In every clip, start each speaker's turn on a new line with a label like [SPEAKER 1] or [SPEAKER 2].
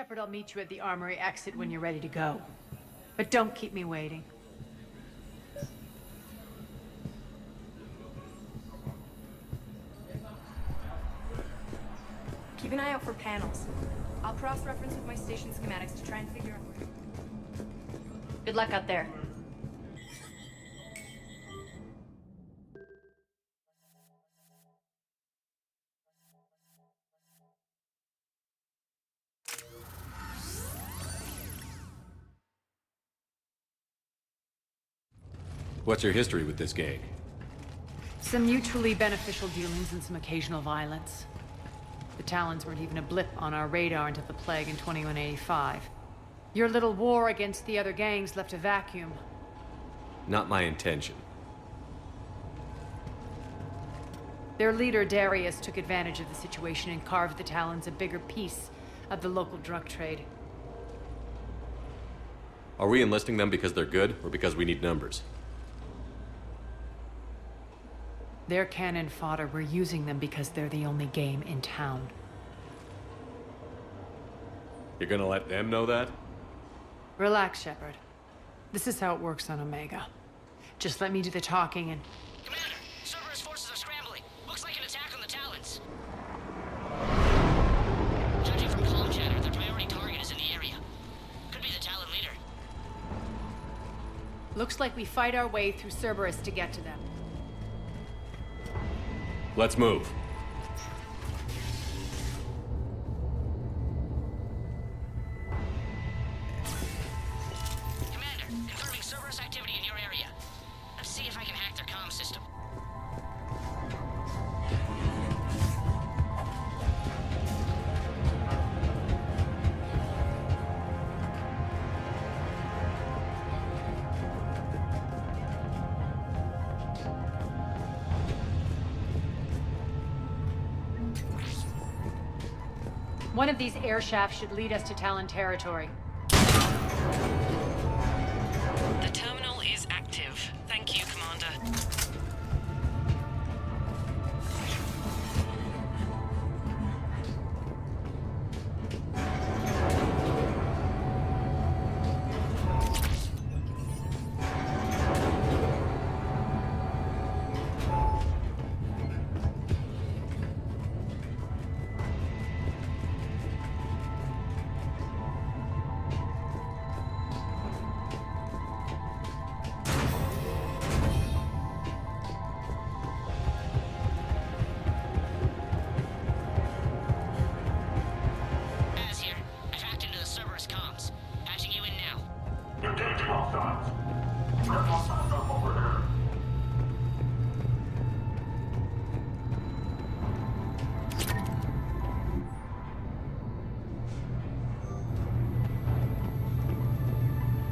[SPEAKER 1] Shepard, I'll meet you at the armory exit when you're ready to go. But don't keep me waiting.
[SPEAKER 2] Keep an eye out for panels. I'll cross-reference with my station schematics to try and figure out...
[SPEAKER 1] Good luck out there.
[SPEAKER 3] What's your history with this gang?
[SPEAKER 1] Some mutually beneficial dealings and some occasional violence. The Talons weren't even a blip on our radar until the plague in 2185. Your little war against the other gangs left a vacuum.
[SPEAKER 3] Not my intention.
[SPEAKER 1] Their leader, Darius, took advantage of the situation and carved the Talons a bigger piece of the local drug trade.
[SPEAKER 3] Are we enlisting them because they're good, or because we need numbers?
[SPEAKER 1] They're cannon fodder. We're using them because they're the only game in town.
[SPEAKER 3] You're gonna let them know that?
[SPEAKER 1] Relax, Shepard. This is how it works on Omega. Just let me do the talking and...
[SPEAKER 4] Commander, Cerberus forces are scrambling. Looks like an attack on the Talons. Judging from comm chatter, their priority target is in the area. Could be the Talon leader.
[SPEAKER 1] Looks like we fight our way through Cerberus to get to them.
[SPEAKER 3] Let's move.
[SPEAKER 4] Commander, confirming Cerberus activity in your area. Let's see if I can hack their comm system.
[SPEAKER 1] One of these air shafts should lead us to Talon territory.
[SPEAKER 5] The terminal is active. Thank you, Commander.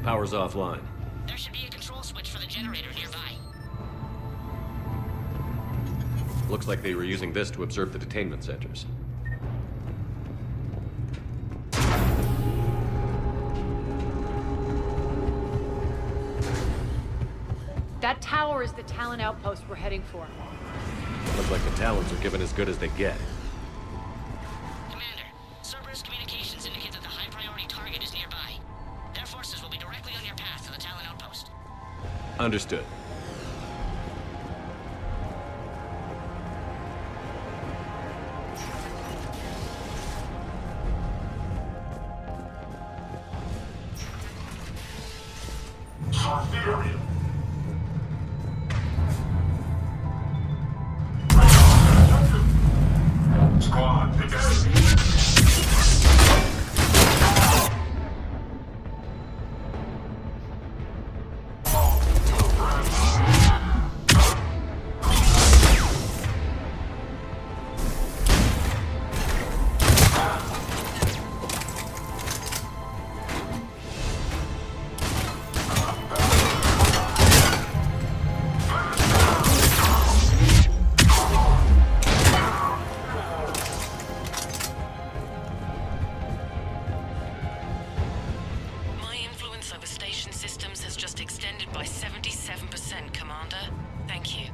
[SPEAKER 3] Power's offline.
[SPEAKER 4] There should be a control switch for the generator nearby.
[SPEAKER 3] Looks like they were using this to observe the detainment centers.
[SPEAKER 1] That tower is the Talon outpost we're heading for.
[SPEAKER 3] Looks like the Talons are given as good as they get.
[SPEAKER 4] Commander, Cerberus communications indicate that the high-priority target is nearby. Their forces will be directly on your path to the Talon outpost.
[SPEAKER 3] Understood.
[SPEAKER 6] Squad,
[SPEAKER 5] My influence over station systems has just extended by 77%, Commander. Thank you.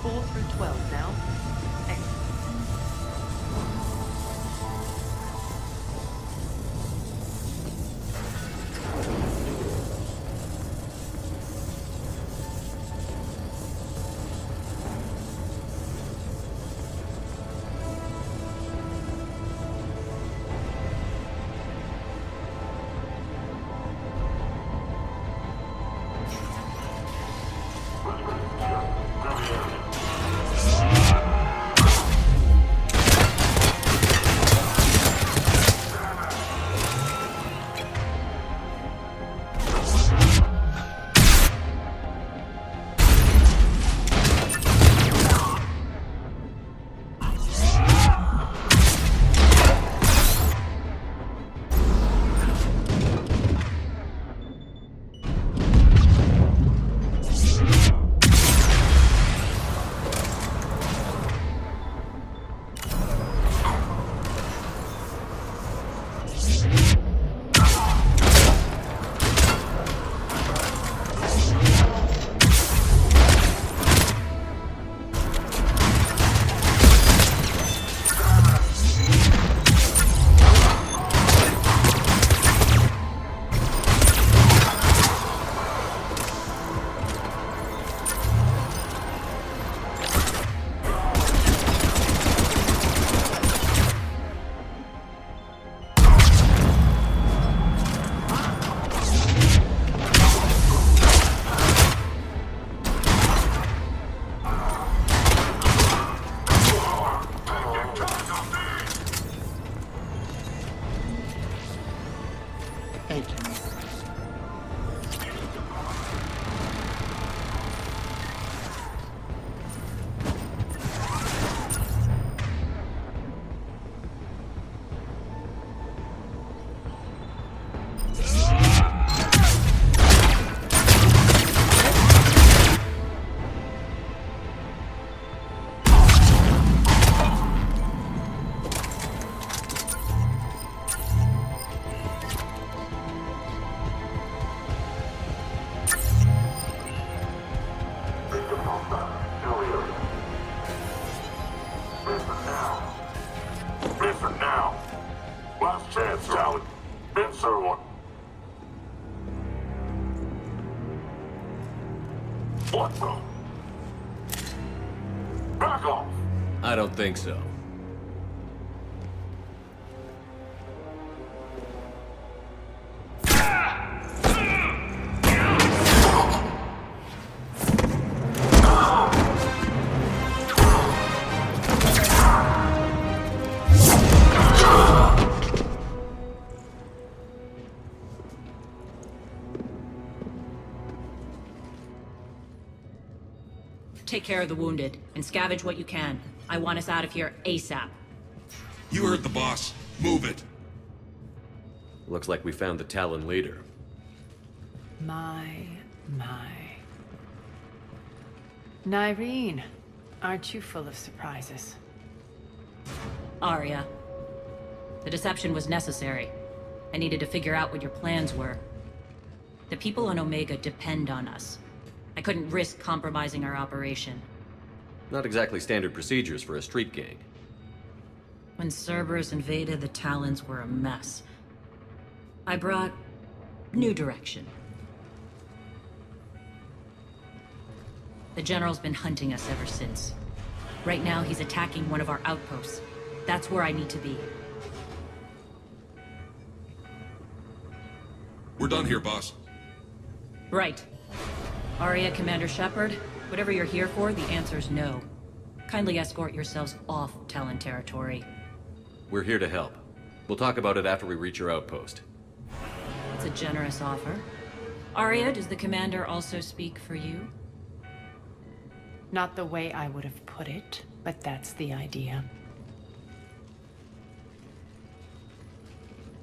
[SPEAKER 6] 4 through 12 now. Excellent.
[SPEAKER 7] Thank you.
[SPEAKER 8] Listen now. Last chance, Talon. Answer one. What the? Back off.
[SPEAKER 3] I don't think so.
[SPEAKER 9] Take care of the wounded, and scavenge what you can. I want us out of here ASAP.
[SPEAKER 10] You heard the boss. Move it.
[SPEAKER 3] Looks like we found the Talon leader.
[SPEAKER 1] My. Nyreen, aren't you full of surprises?
[SPEAKER 9] Arya. The deception was necessary. I needed to figure out what your plans were. The people on Omega depend on us. I couldn't risk compromising our operation.
[SPEAKER 3] Not exactly standard procedures for a street gang.
[SPEAKER 9] When Cerberus invaded, the Talons were a mess. I brought new direction. The General's been hunting us ever since. Right now, he's attacking one of our outposts. That's where I need to be.
[SPEAKER 10] We're done here, boss.
[SPEAKER 9] Right. Arya, Commander Shepard, whatever you're here for, the answer's no. Kindly escort yourselves off Talon territory.
[SPEAKER 3] We're here to help. We'll talk about it after we reach your outpost.
[SPEAKER 9] It's a generous offer. Arya, does the Commander also speak for you?
[SPEAKER 1] Not the way I would have put it, but that's the idea.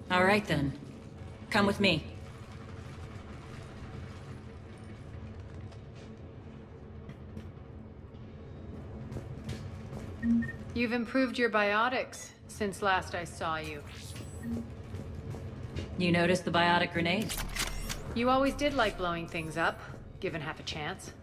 [SPEAKER 9] All right then. Come with me.
[SPEAKER 1] You've improved your biotics since last I saw you.
[SPEAKER 9] You noticed the biotic grenades?
[SPEAKER 1] You always did like blowing things up, given half a chance.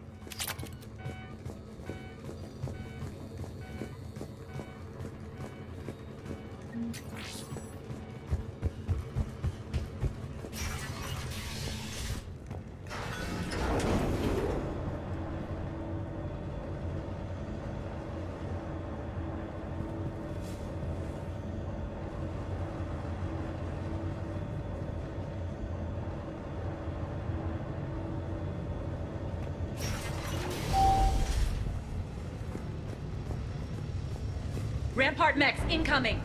[SPEAKER 9] Rampart mechs incoming!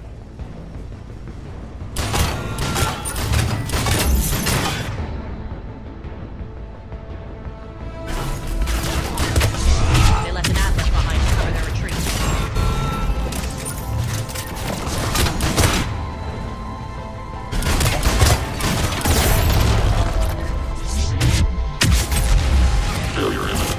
[SPEAKER 9] They left an atlas behind to cover their retreat.
[SPEAKER 8] Failure imminent.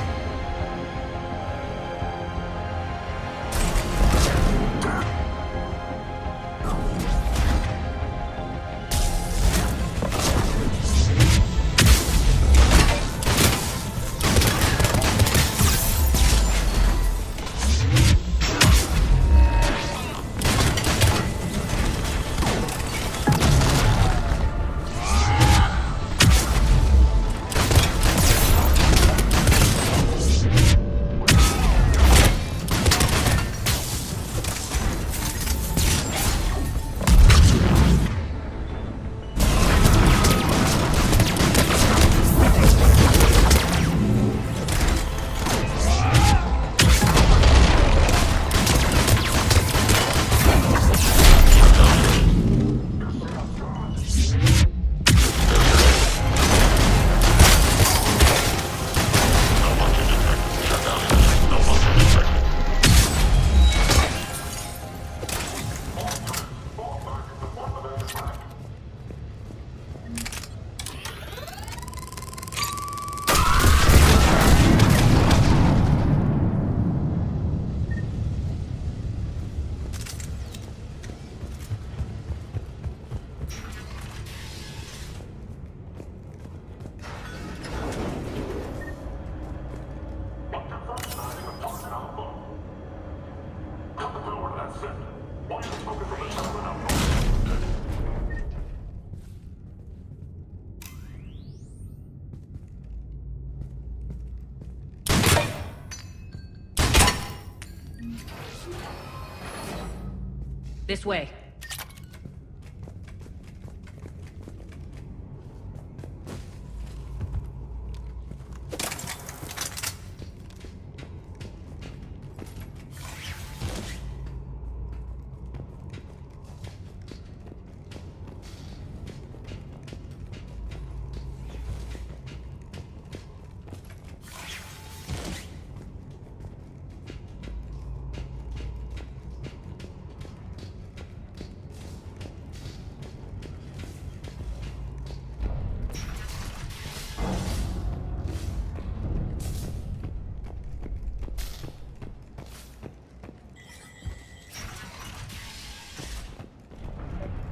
[SPEAKER 9] This way.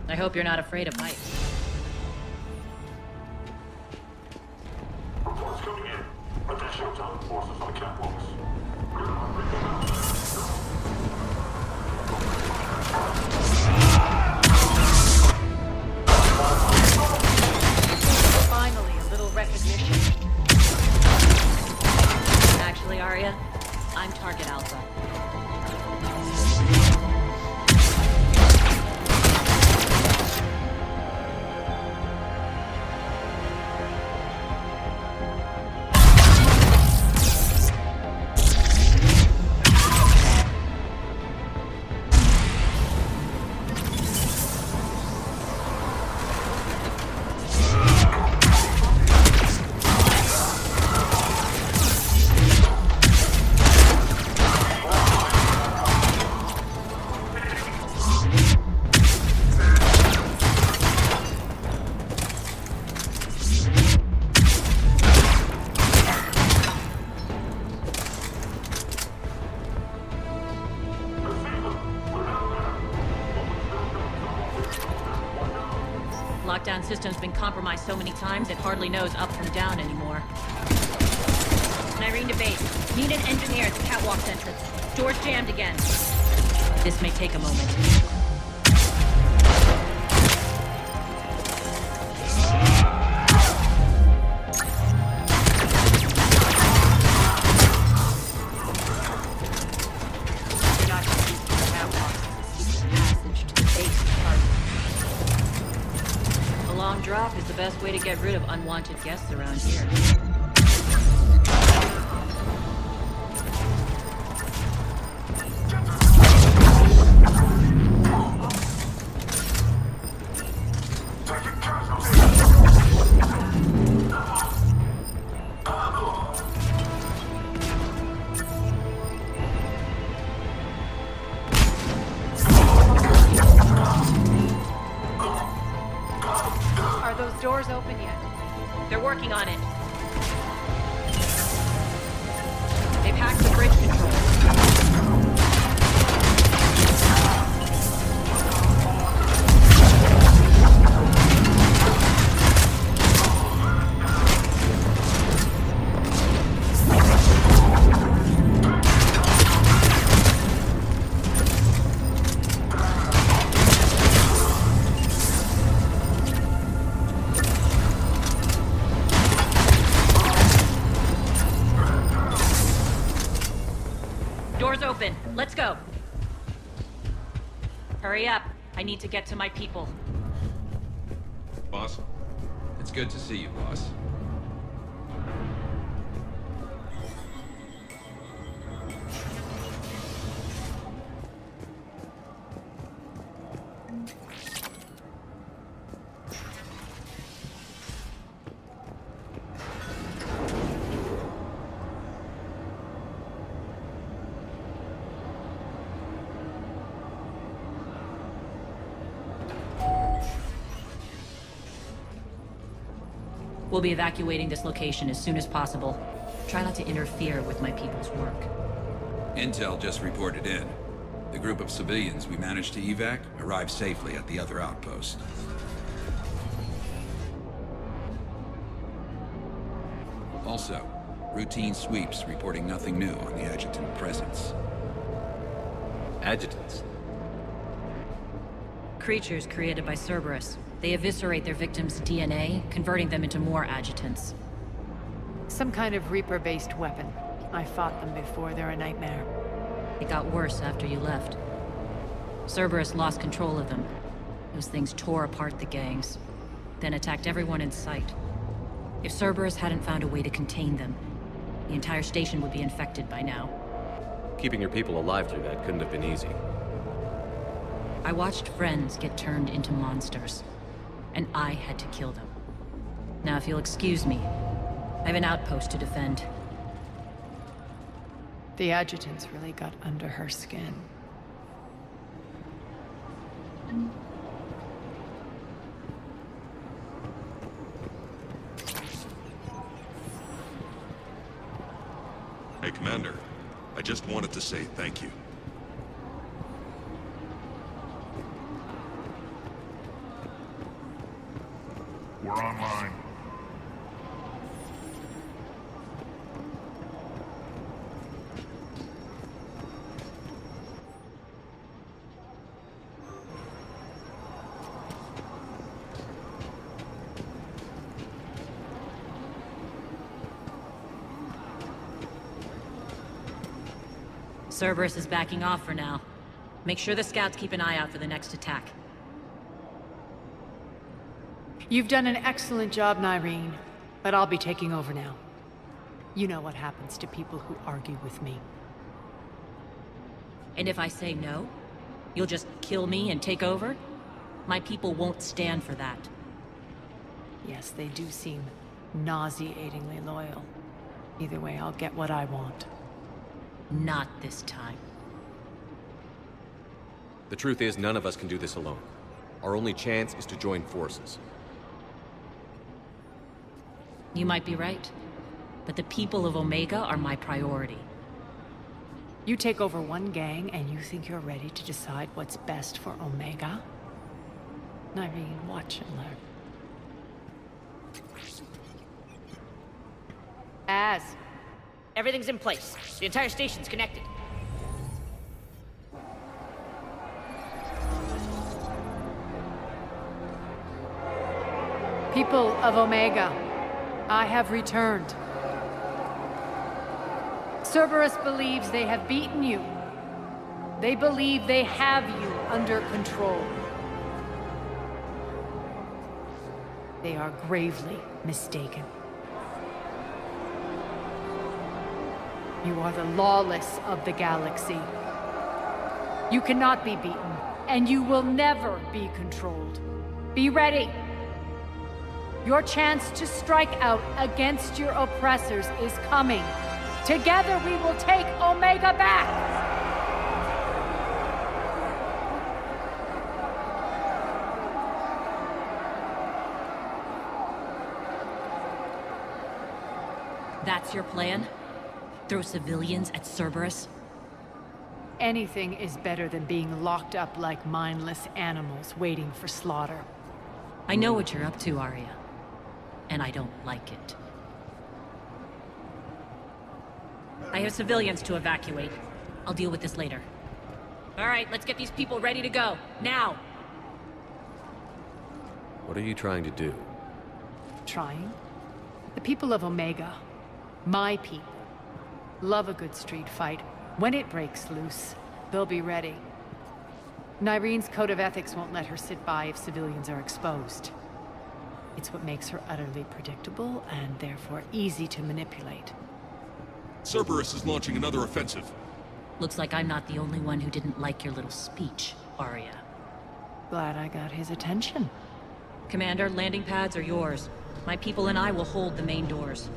[SPEAKER 9] I hope you're not afraid of heights.
[SPEAKER 8] Reports coming in. Additional talent forces on the catwalks.
[SPEAKER 1] Finally, a little recognition.
[SPEAKER 9] Actually, Arya, I'm Target Alpha. Lockdown system's been compromised so many times it hardly knows up from down anymore. Irene to base. Need an engineer at the catwalk's entrance. Door's jammed again. This may take a moment. Drop is the best way to get rid of unwanted guests around here.
[SPEAKER 1] doors open yet.
[SPEAKER 9] They're working on it. They've hacked the bridge control. Doors open. Let's go. Hurry up. I need to get to my people.
[SPEAKER 10] Boss?
[SPEAKER 7] It's good to see you, boss.
[SPEAKER 9] We'll be evacuating this location as soon as possible. Try not to interfere with my people's work.
[SPEAKER 7] Intel just reported in. The group of civilians we managed to evac arrived safely at the other outpost. Also, routine sweeps reporting nothing new on the adjutant presence.
[SPEAKER 3] Adjutants.
[SPEAKER 9] Creatures created by Cerberus. They eviscerate their victims' DNA, converting them into more adjutants.
[SPEAKER 1] Some kind of Reaper-based weapon. I fought them before, they're a nightmare.
[SPEAKER 9] It got worse after you left. Cerberus lost control of them. Those things tore apart the gangs, then attacked everyone in sight. If Cerberus hadn't found a way to contain them, the entire station would be infected by now.
[SPEAKER 3] Keeping your people alive through that couldn't have been easy.
[SPEAKER 9] I watched friends get turned into monsters, and I had to kill them. Now, if you'll excuse me, I have an outpost to defend.
[SPEAKER 1] The adjutants really got under her skin.
[SPEAKER 10] Hey, Commander. I just wanted to say thank you.
[SPEAKER 8] We're online.
[SPEAKER 9] Cerberus is backing off for now. Make sure the scouts keep an eye out for the next attack.
[SPEAKER 1] You've done an excellent job, Nyreen, but I'll be taking over now. You know what happens to people who argue with me.
[SPEAKER 9] And if I say no, you'll just kill me and take over? My people won't stand for that.
[SPEAKER 1] Yes, they do seem nauseatingly loyal. Either way, I'll get what I want.
[SPEAKER 9] Not this time.
[SPEAKER 3] The truth is, none of us can do this alone. Our only chance is to join forces.
[SPEAKER 9] You might be right, but the people of Omega are my priority.
[SPEAKER 1] You take over one gang and you think you're ready to decide what's best for Omega? Nyreen, watch and learn.
[SPEAKER 4] Everything's in place. The entire station's connected.
[SPEAKER 1] People of Omega, I have returned. Cerberus believes they have beaten you. They believe they have you under control. They are gravely mistaken. You are the lawless of the galaxy. You cannot be beaten, and you will never be controlled. Be ready. Your chance to strike out against your oppressors is coming. Together we will take Omega back!
[SPEAKER 9] That's your plan? Throw civilians at Cerberus?
[SPEAKER 1] Anything is better than being locked up like mindless animals waiting for slaughter.
[SPEAKER 9] I know what you're up to, Arya. And I don't like it. I have civilians to evacuate. I'll deal with this later. All right, let's get these people ready to go. Now!
[SPEAKER 3] What are you trying to do?
[SPEAKER 1] Trying? The people of Omega, my people, love a good street fight. When it breaks loose, they'll be ready. Nyrene's code of ethics won't let her sit by if civilians are exposed. It's what makes her utterly predictable and therefore easy to manipulate.
[SPEAKER 10] Cerberus is launching another offensive.
[SPEAKER 9] Looks like I'm not the only one who didn't like your little speech, Arya.
[SPEAKER 1] Glad I got his attention.
[SPEAKER 9] Commander, landing pads are yours. My people and I will hold the main doors.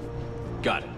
[SPEAKER 3] Got it.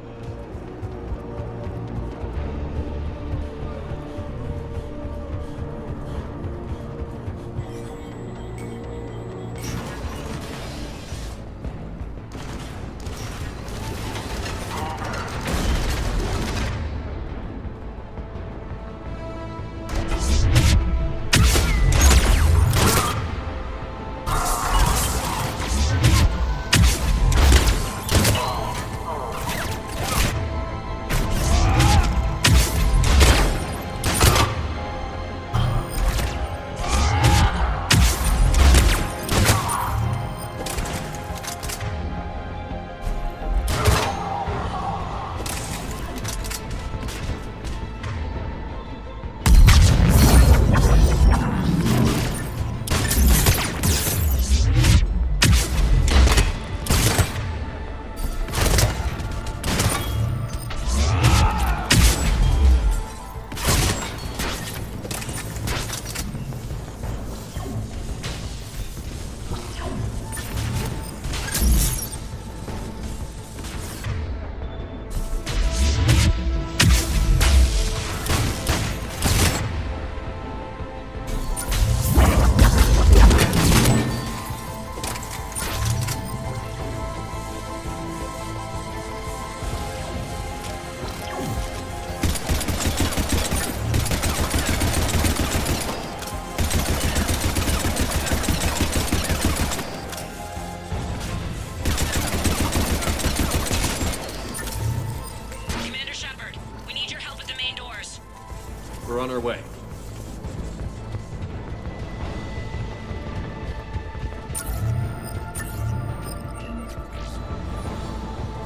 [SPEAKER 3] We're on our way.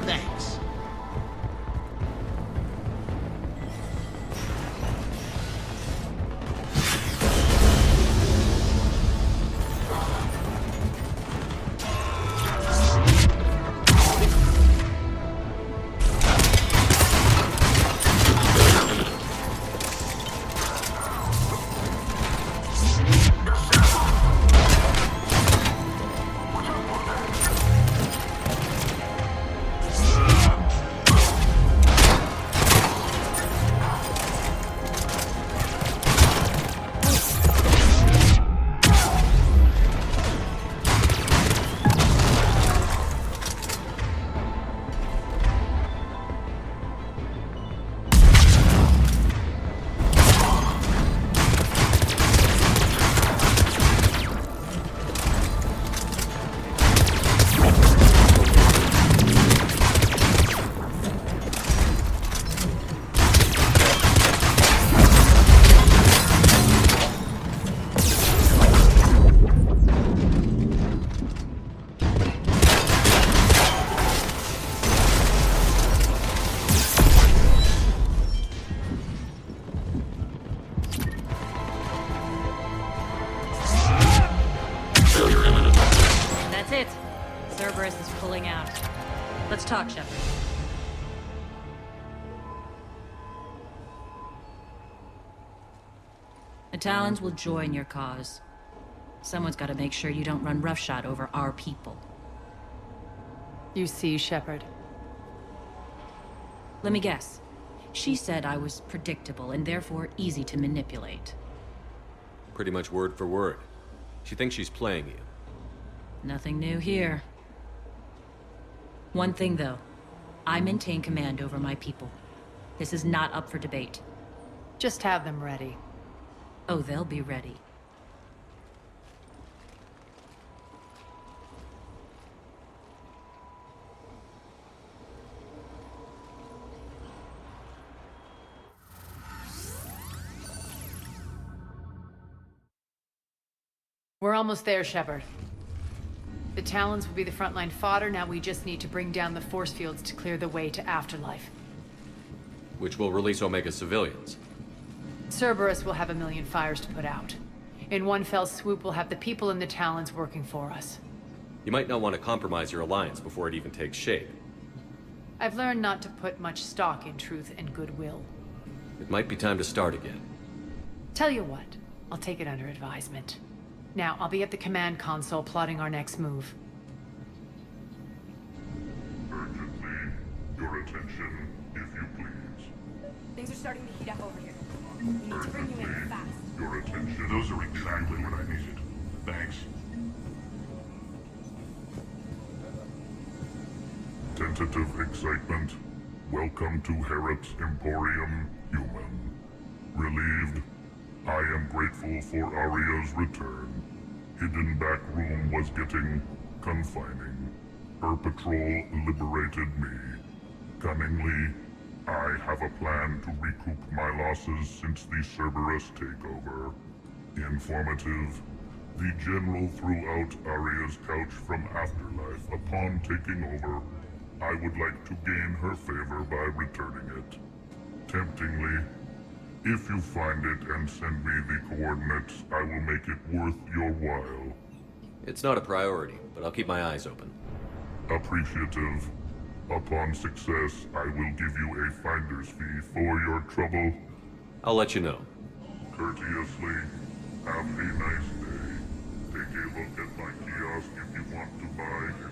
[SPEAKER 11] Thanks.
[SPEAKER 9] That's it. Cerberus is pulling out. Let's talk, Shepard. The Talons will join your cause. Someone's got to make sure you don't run roughshod over our people.
[SPEAKER 1] You see, Shepard.
[SPEAKER 9] Let me guess. She said I was predictable and therefore easy to manipulate.
[SPEAKER 3] Pretty much word for word. She thinks she's playing you.
[SPEAKER 9] Nothing new here. One thing, though. I maintain command over my people. This is not up for debate.
[SPEAKER 1] Just have them ready.
[SPEAKER 9] Oh, they'll be ready.
[SPEAKER 1] We're almost there, Shepard. The Talons will be the frontline fodder, now we just need to bring down the force fields to clear the way to Afterlife.
[SPEAKER 3] Which will release Omega civilians.
[SPEAKER 1] Cerberus will have a million fires to put out. In one fell swoop, we'll have the people in the Talons working for us.
[SPEAKER 3] You might not want to compromise your alliance before it even takes shape.
[SPEAKER 1] I've learned not to put much stock in truth and goodwill.
[SPEAKER 3] It might be time to start again.
[SPEAKER 1] Tell you what, I'll take it under advisement. Now, I'll be at the command console plotting our next move.
[SPEAKER 8] Urgently, your attention, if you please.
[SPEAKER 2] Things are starting to heat up over here. We need to bring you in fast.
[SPEAKER 8] Your attention. Those are exactly what I needed. Thanks. Tentative excitement. Welcome to Herod's Emporium, human. Relieved. I am grateful for Aria's return. Hidden back room was getting confining. Her patrol liberated me. Cunningly, I have a plan to recoup my losses since the Cerberus takeover. Informative. The General threw out Aria's couch from Afterlife upon taking over. I would like to gain her favor by returning it. Temptingly, if you find it and send me the coordinates, I will make it worth your while.
[SPEAKER 3] It's not a priority, but I'll keep my eyes open.
[SPEAKER 8] Appreciative. Upon success, I will give you a finder's fee for your trouble.
[SPEAKER 3] I'll let you know.
[SPEAKER 8] Courteously, have a nice day. Take a look at my kiosk if you want to buy anything.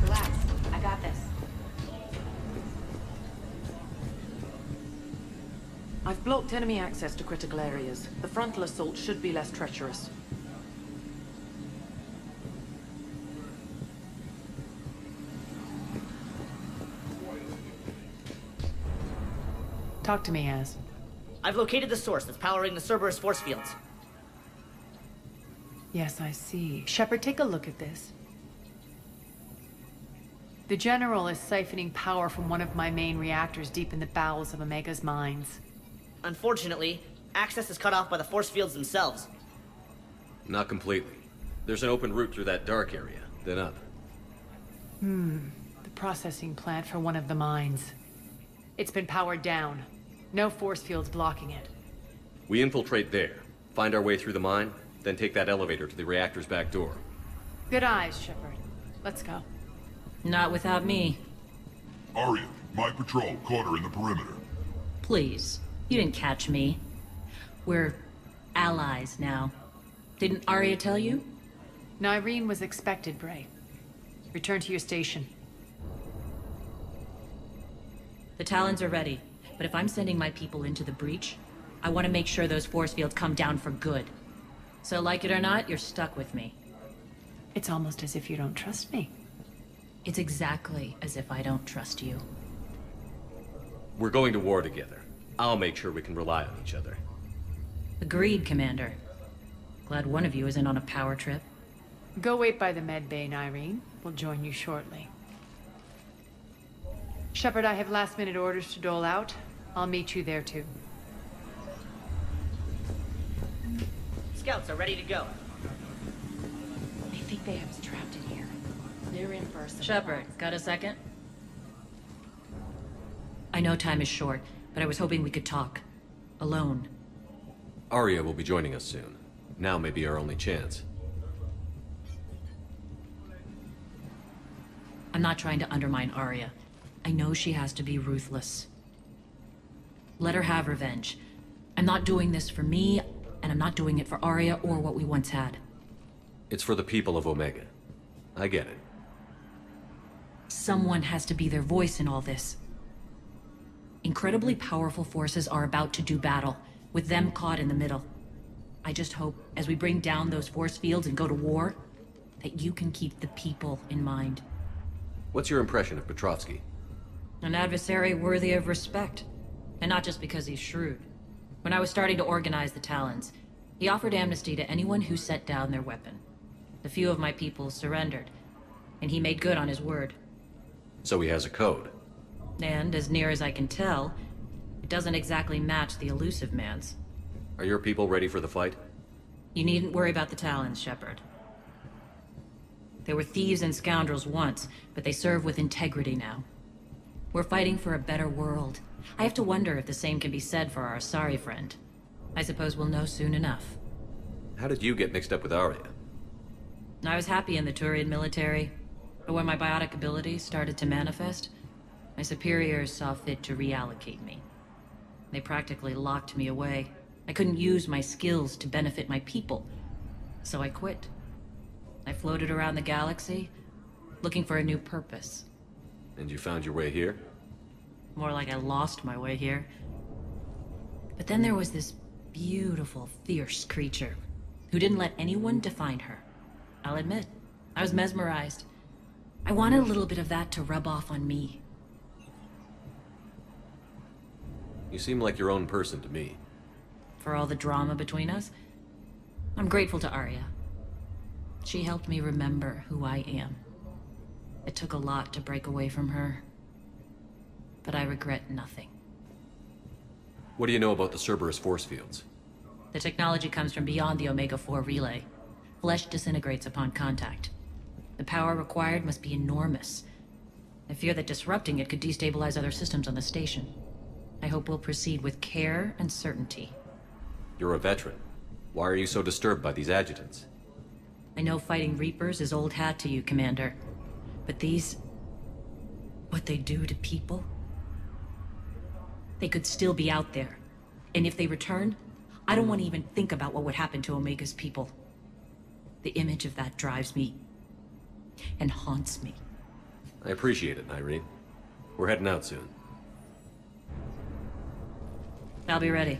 [SPEAKER 2] Relax. I got this.
[SPEAKER 6] I've blocked enemy access to critical areas. The frontal assault should be less treacherous.
[SPEAKER 1] Talk to me, Az.
[SPEAKER 4] I've located the source that's powering the Cerberus force fields.
[SPEAKER 1] Yes, I see. Shepard, take a look at this. The General is siphoning power from one of my main reactors deep in the bowels of Omega's mines.
[SPEAKER 4] Unfortunately, access is cut off by the force fields themselves.
[SPEAKER 3] Not completely. There's an open route through that dark area, then up.
[SPEAKER 1] The processing plant for one of the mines. It's been powered down. No force fields blocking it.
[SPEAKER 3] We infiltrate there, find our way through the mine, then take that elevator to the reactor's back door.
[SPEAKER 1] Good eyes, Shepard. Let's go.
[SPEAKER 9] Not without me.
[SPEAKER 8] Aria, my patrol caught her in the perimeter.
[SPEAKER 9] Please. You didn't catch me. We're allies now. Didn't Arya tell you?
[SPEAKER 1] Nyreen was expected, Bray. Return to your station.
[SPEAKER 9] The Talons are ready, but if I'm sending my people into the breach, I want to make sure those force fields come down for good. So like it or not, you're stuck with me.
[SPEAKER 1] It's almost as if you don't trust me.
[SPEAKER 9] It's exactly as if I don't trust you.
[SPEAKER 3] We're going to war together. I'll make sure we can rely on each other.
[SPEAKER 9] Agreed, Commander. Glad one of you isn't on a power trip.
[SPEAKER 1] Go wait by the med bay, Nyreen. We'll join you shortly. Shepard, I have last-minute orders to dole out. I'll meet you there, too.
[SPEAKER 4] Scouts are ready to go.
[SPEAKER 6] I think they have us trapped in here. They're in first.
[SPEAKER 9] Shepard, got a second? I know time is short, but I was hoping we could talk. Alone.
[SPEAKER 3] Arya will be joining us soon. Now may be our only chance.
[SPEAKER 9] I'm not trying to undermine Arya. I know she has to be ruthless. Let her have revenge. I'm not doing this for me, and and I'm not doing it for Arya or what we once had.
[SPEAKER 3] It's for the people of Omega. I get it.
[SPEAKER 9] Someone has to be their voice in all this. Incredibly powerful forces are about to do battle, with them caught in the middle. I just hope, as we bring down those force fields and go to war, that you can keep the people in mind.
[SPEAKER 3] What's your impression of Petrovsky?
[SPEAKER 9] An adversary worthy of respect. And not just because he's shrewd. When I was starting to organize the Talons, he offered amnesty to anyone who set down their weapon. A few of my people surrendered, and he made good on his word.
[SPEAKER 3] So he has a code.
[SPEAKER 9] And, as near as I can tell, it doesn't exactly match the elusive man's.
[SPEAKER 3] Are your people ready for the fight?
[SPEAKER 9] You needn't worry about the Talons, Shepard. They were thieves and scoundrels once, but they serve with integrity now. We're fighting for a better world. I have to wonder if the same can be said for our Asari friend. I suppose we'll know soon enough.
[SPEAKER 3] How did you get mixed up with Arya?
[SPEAKER 9] I was happy in the Turian military, but when my biotic abilities started to manifest, my superiors saw fit to reallocate me. They practically locked me away. I couldn't use my skills to benefit my people, so I quit. I floated around the galaxy, looking for a new purpose.
[SPEAKER 3] And you found your way here?
[SPEAKER 9] More like I lost my way here. But then there was this beautiful, fierce creature who didn't let anyone define her. I'll admit, I was mesmerized. I wanted a little bit of that to rub off on me.
[SPEAKER 3] You seem like your own person to me.
[SPEAKER 9] For all the drama between us, I'm grateful to Arya. She helped me remember who I am. It took a lot to break away from her, but I regret nothing.
[SPEAKER 3] What do you know about the Cerberus force fields?
[SPEAKER 9] The technology comes from beyond the Omega-4 relay. Flesh disintegrates upon contact. The power required must be enormous. I fear that disrupting it could destabilize other systems on the station. I hope we'll proceed with care and certainty.
[SPEAKER 3] You're a veteran. Why are you so disturbed by these adjutants?
[SPEAKER 9] I know fighting Reapers is old hat to you, Commander. But these... what they do to people? They could still be out there. And if they return, I don't want to even think about what would happen to Omega's people. The image of that drives me and haunts me.
[SPEAKER 3] I appreciate it, Irene. We're heading out soon.
[SPEAKER 9] I'll be ready.